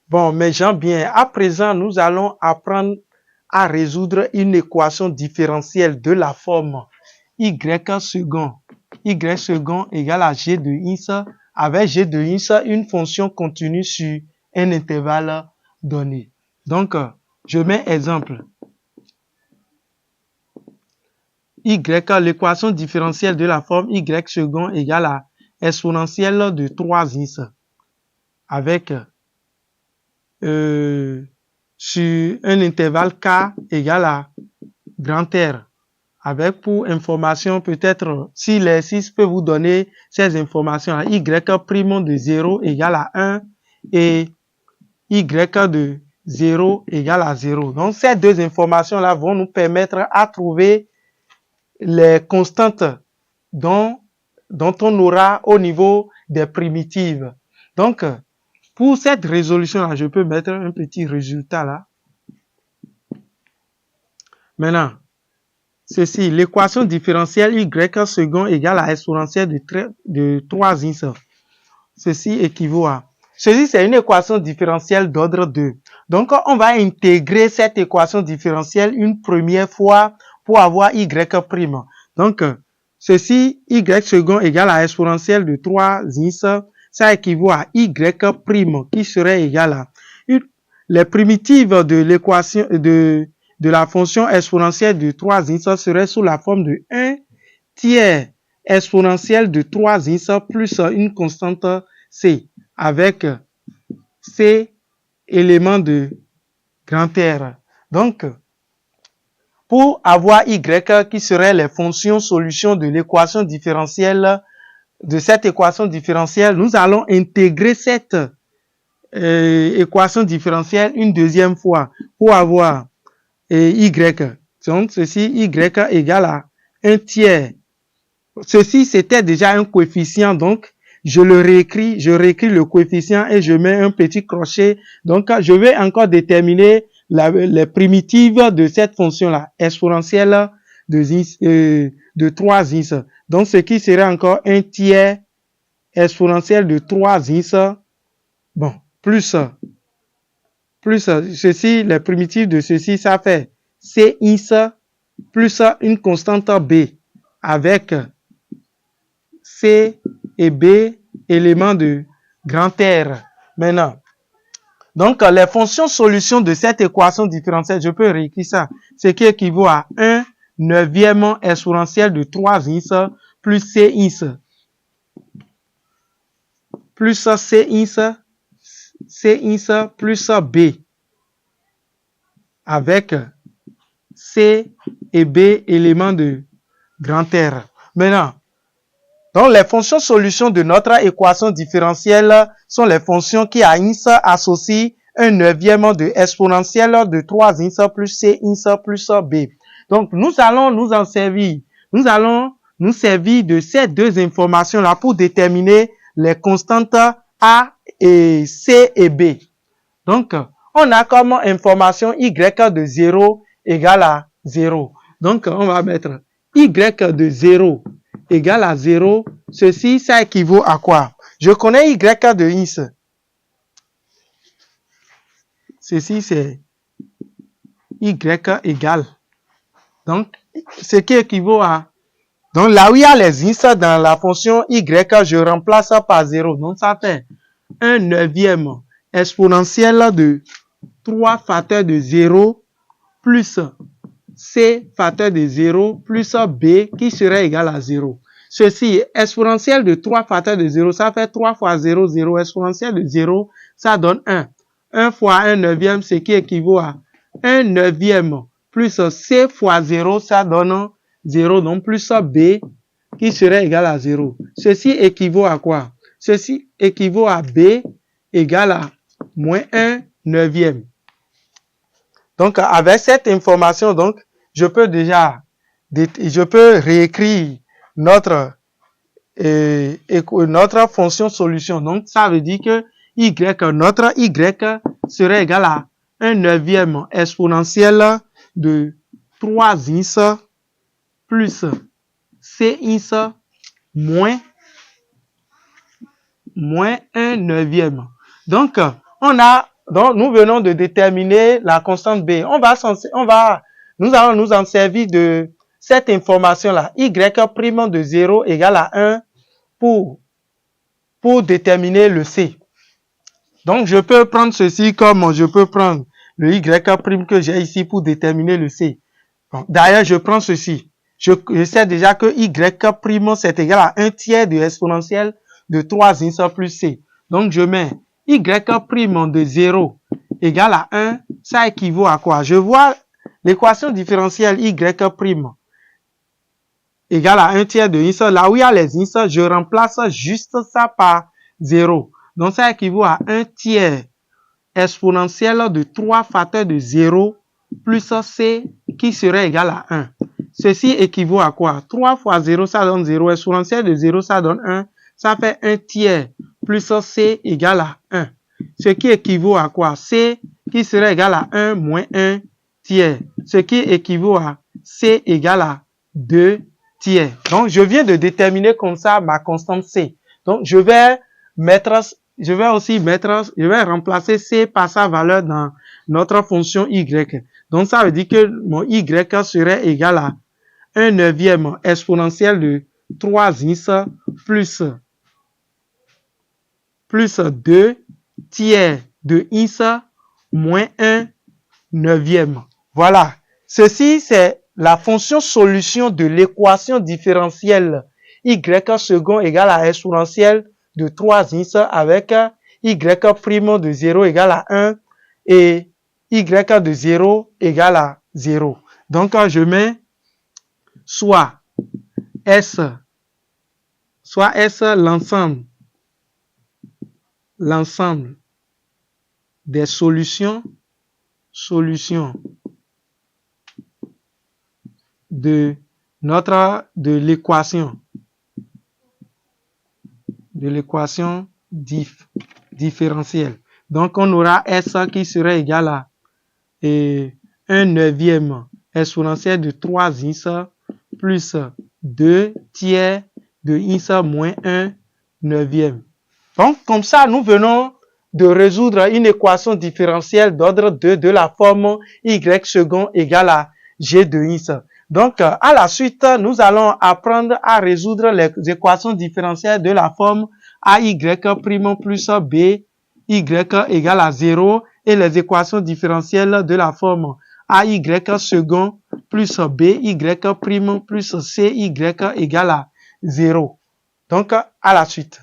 Bon, mes gens bien, à présent, nous allons apprendre à résoudre une équation différentielle de la forme y second. Y second égale à g de x avec g de x, une fonction continue sur un intervalle donné. Donc, je mets exemple. L'équation différentielle de la forme y second égale à exponentielle de 3x avec sur un intervalle k égale à grand R. Avec pour information, peut-être, si l'exercice peut vous donner ces informations, à y prime de 0 égale à 1 et y de 0 égale à 0. Donc, ces deux informations-là vont nous permettre à trouver les constantes dont on aura au niveau des primitives. Donc, pour cette résolution-là, je peux mettre un petit résultat là. Maintenant, ceci, l'équation différentielle y second égale à exponentielle de 3x. Ceci équivaut à... Ceci, c'est une équation différentielle d'ordre 2. Donc, on va intégrer cette équation différentielle une première fois pour avoir y prime. Donc, ceci, y second égale à exponentielle de 3x, ça équivaut à y prime qui serait égal à les primitives de l'équation de la fonction exponentielle de 3x serait sous la forme de 1 tiers exponentielle de 3x plus une constante c avec c éléments de grand R. Donc, pour avoir y qui serait les fonctions solutions de l'équation différentielle, de cette équation différentielle, nous allons intégrer cette équation différentielle une deuxième fois pour avoir y. Donc, ceci, y égale à 1 tiers. Ceci, c'était déjà un coefficient, donc, je réécris le coefficient et je mets un petit crochet. Donc, je vais encore déterminer les primitives de cette fonction-là, exponentielle de 3x. Donc, ce qui serait encore 1 tiers exponentielle de 3x. Bon, plus ceci, les primitives de ceci, ça fait Cx plus une constante B avec C et B éléments de grand R. Maintenant, donc les fonctions solutions de cette équation différentielle, je peux réécrire ça, ce qui équivaut à 1 neuvième exponentielle de 3x plus Cx plus Cx plus B avec C et B éléments de grand R. Maintenant, donc les fonctions solutions de notre équation différentielle sont les fonctions qui à x associent un neuvième de exponentielle de 3x plus Cx plus B. Donc nous allons nous en servir. Nous allons nous servir de ces deux informations-là pour déterminer les constantes A et C et B. Donc, on a comme information y de 0 égale à 0. Donc, on va mettre y de 0 égale à 0. Ceci, ça équivaut à quoi? Je connais y de x. Ceci, c'est y égale. Donc, ce qui équivaut à... Donc, là où il y a les x dans la fonction y, je remplace ça par 0. Donc, ça fait 1 neuvième exponentielle de 3 facteurs de 0 plus C facteur de 0 plus B qui serait égal à 0. Ceci, exponentielle de 3 facteurs de 0, ça fait 3 fois 0, 0. Exponentielle de 0, ça donne 1. 1 fois 1 neuvième, ce qui équivaut à 1 neuvième plus C fois 0, ça donne 0. Donc plus B qui serait égal à 0. Ceci équivaut à quoi? Ceci équivaut à B égale à moins 1 neuvième. Donc, avec cette information, donc, je peux réécrire notre fonction solution. Donc, ça veut dire que notre y serait égal à 1 neuvième exponentielle de 3x plus cx moins 1 neuvième. Donc, on a Donc, nous venons de déterminer la constante B. Nous allons nous en servir de cette information-là. Y' de 0 égale à 1 pour déterminer le C. Donc, je peux prendre ceci comme je peux prendre le Y' que j'ai ici pour déterminer le C. D'ailleurs, je prends ceci. Je sais déjà que Y' c'est égal à 1 tiers de exponentielle de 3x plus C. Donc, je mets Y' de 0 égale à 1. Ça équivaut à quoi? Je vois l'équation différentielle Y' égale à 1 tiers de x. Là où il y a les x, je remplace juste ça par 0. Donc, ça équivaut à 1 tiers exponentielle de 3 facteurs de 0 plus C qui serait égal à 1. Ceci équivaut à quoi? 3 fois 0, ça donne 0. Exponentielle de 0, ça donne 1. Ça fait 1 tiers plus C égale à 1. Ce qui équivaut à quoi? C qui serait égal à 1 moins 1 tiers. Ce qui équivaut à C égale à 2 tiers. Donc, je viens de déterminer comme ça ma constante C. Donc, je vais remplacer C par sa valeur dans notre fonction Y. Donc, ça veut dire que mon Y serait égal à 1 neuvième exponentielle de 3x plus 2 tiers de x moins 1 neuvième. Voilà. Ceci, c'est la fonction solution de l'équation différentielle Y second égale à exponentielle de 3x avec Y' de 0 égale à 1 et Y de 0 égale à 0. Donc, je mets soit S l'ensemble des solutions de l'équation différentielle. Donc, on aura S qui serait égal à 1 neuvième exponentielle de 3x plus 2 tiers de x moins 1 neuvième. Donc, comme ça, nous venons de résoudre une équation différentielle d'ordre 2 de la forme y second égale à g de x. Donc, à la suite, nous allons apprendre à résoudre les équations différentielles de la forme AY' plus B, Y égale à 0 et les équations différentielles de la forme AY second plus B, Y' plus C, Y égale à 0. Donc, à la suite.